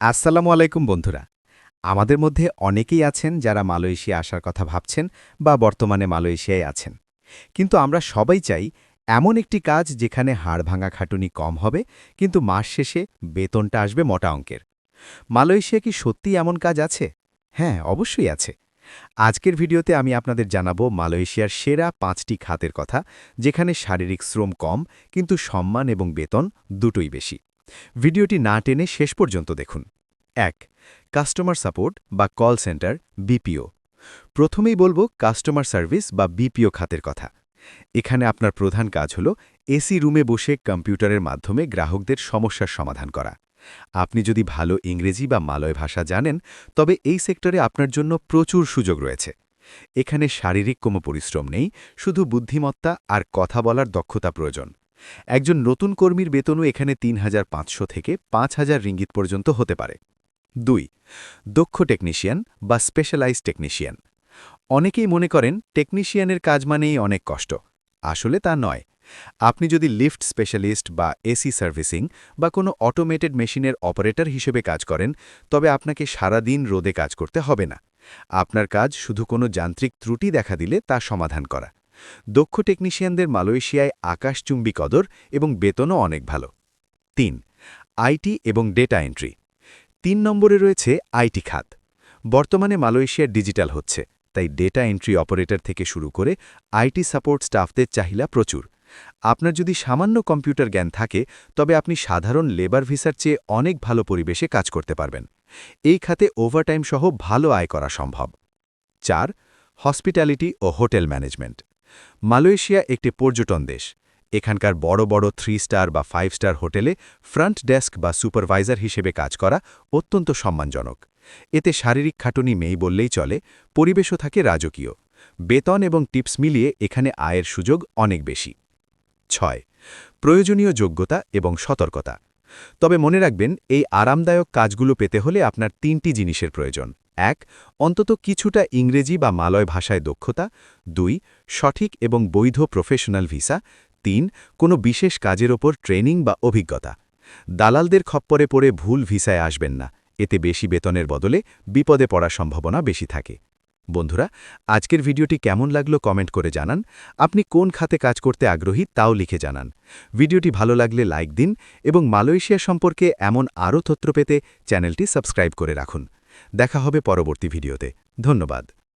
আসসালামু আলাইকুম বন্ধুরা। আমাদের মধ্যে অনেকেই আছেন যারা মালয়েশিয়া আসার কথা ভাবছেন বা বর্তমানে মালয়েশিয়ায় আছেন। কিন্তু আমরা সবাই চাই এমন একটি কাজ যেখানে হাড়ভাঙা খাটুনি কম হবে, কিন্তু মাস শেষে বেতনটা আসবে মোটা অঙ্কের। মালয়েশিয়া কি সত্যিই এমন কাজ আছে? হ্যাঁ, অবশ্যই আছে। আজকের ভিডিওতে আমি আপনাদের জানাবো মালয়েশিয়ার সেরা ৫টি খাতের কথা, যেখানে শারীরিক শ্রম কম কিন্তু সম্মান এবং বেতন দুটোই বেশি। ভিডিওটি না টেনে শেষ পর্যন্ত দেখুন। ১. কাস্টমার সাপোর্ট বা কল সেন্টার বিপিও। প্রথমেই বলবো কাস্টমার সার্ভিস বা বিপিও খাতের কথা। এখানে আপনার প্রধান কাজ হল এসি রুমে বসে কম্পিউটারের মাধ্যমে গ্রাহকদের সমস্যার সমাধান করা। আপনি যদি ভালো ইংরেজি বা মালয় ভাষা জানেন, তবে এই সেক্টরে আপনার জন্য প্রচুর সুযোগ রয়েছে। এখানে শারীরিক কোনো পরিশ্রম নেই, শুধু বুদ্ধিমত্তা আর কথা বলার দক্ষতা প্রয়োজন। একজন নতুন কর্মীর বেতনও এখানে ৩,৫০০ থেকে ৫,০০০ রিঙ্গিত পর্যন্ত হতে পারে। ২. দক্ষ টেকনিশিয়ান বা স্পেশালাইজড টেকনিশিয়ান। অনেকেই মনে করেন টেকনিশিয়ানের কাজ মানেই অনেক কষ্ট। আসলে তা নয়। আপনি যদি লিফট স্পেশালিস্ট বা এসি সার্ভিসিং বা কোনো অটোমেটেড মেশিনের অপারেটর হিসেবে কাজ করেন, তবে আপনাকে সারাদিন রোদে কাজ করতে হবে না। আপনার কাজ শুধু কোনো যান্ত্রিক ত্রুটি দেখা দিলে তা সমাধান করা। দক্ষ টেকনিশিয়ানদের মালয়েশিয়ায় আকাশচুম্বী কদর এবং বেতনও অনেক ভালো। ৩. আইটি এবং ডেটা এন্ট্রি। ৩ নম্বরে রয়েছে আইটি খাত। বর্তমানে মালয়েশিয়ার ডিজিটাল হচ্ছে, তাই ডেটা এন্ট্রি অপারেটর থেকে শুরু করে আইটি সাপোর্ট স্টাফদের চাহিদা প্রচুর। আপনার যদি সামান্য কম্পিউটার জ্ঞান থাকে, তবে আপনি সাধারণ লেবার ভিসার চেয়ে অনেক ভালো পরিবেশে কাজ করতে পারবেন। এই খাতে ওভারটাইম সহ ভালো আয় করা সম্ভব। ৪. হসপিটালিটি ও হোটেল ম্যানেজমেন্ট। মালয়েশিয়া একটি পর্যটন দেশ। এখানকার বড় বড় 3 স্টার বা 5 স্টার হোটেলে ফ্রন্ট ডেস্ক বা সুপারভাইজার হিসেবে কাজ করা অত্যন্ত সম্মানজনক। এতে শারীরিক খাটুনি নেই বললেই চলে, পরিবেশও থাকে রাজকীয়। বেতন এবং টিপস মিলিয়ে এখানে আয়ের সুযোগ অনেক বেশি। ৬. প্রয়োজনীয় যোগ্যতা এবং সতর্কতা। তবে মনে রাখবেন, এই আরামদায়ক কাজগুলো পেতে হলে আপনার ৩টি জিনিসের প্রয়োজন। ১. অন্তত কিছুটা ইংরেজি বা মালয় ভাষায় দক্ষতা। ২. সঠিক এবং বৈধ প্রফেশনাল ভিসা। ৩. কোনো বিশেষ কাজের ওপর ট্রেনিং বা অভিজ্ঞতা। দালালদের খপ্পরে পড়ে ভুল ভিসায় আসবেন না, এতে বেশি বেতনের বদলে বিপদে পড়ার সম্ভাবনা বেশি থাকে। বন্ধুরা, আজকের ভিডিওটি কেমন লাগলো কমেন্ট করে জানান। আপনি কোন খাতে কাজ করতে আগ্রহী তাও লিখে জানান। ভিডিওটি ভালো লাগলে লাইক দিন এবং মালয়েশিয়া সম্পর্কে এমন আরও তথ্য পেতে চ্যানেলটি সাবস্ক্রাইব করে রাখুন। দেখা হবে পরবর্তী ভিডিওতে। ধন্যবাদ।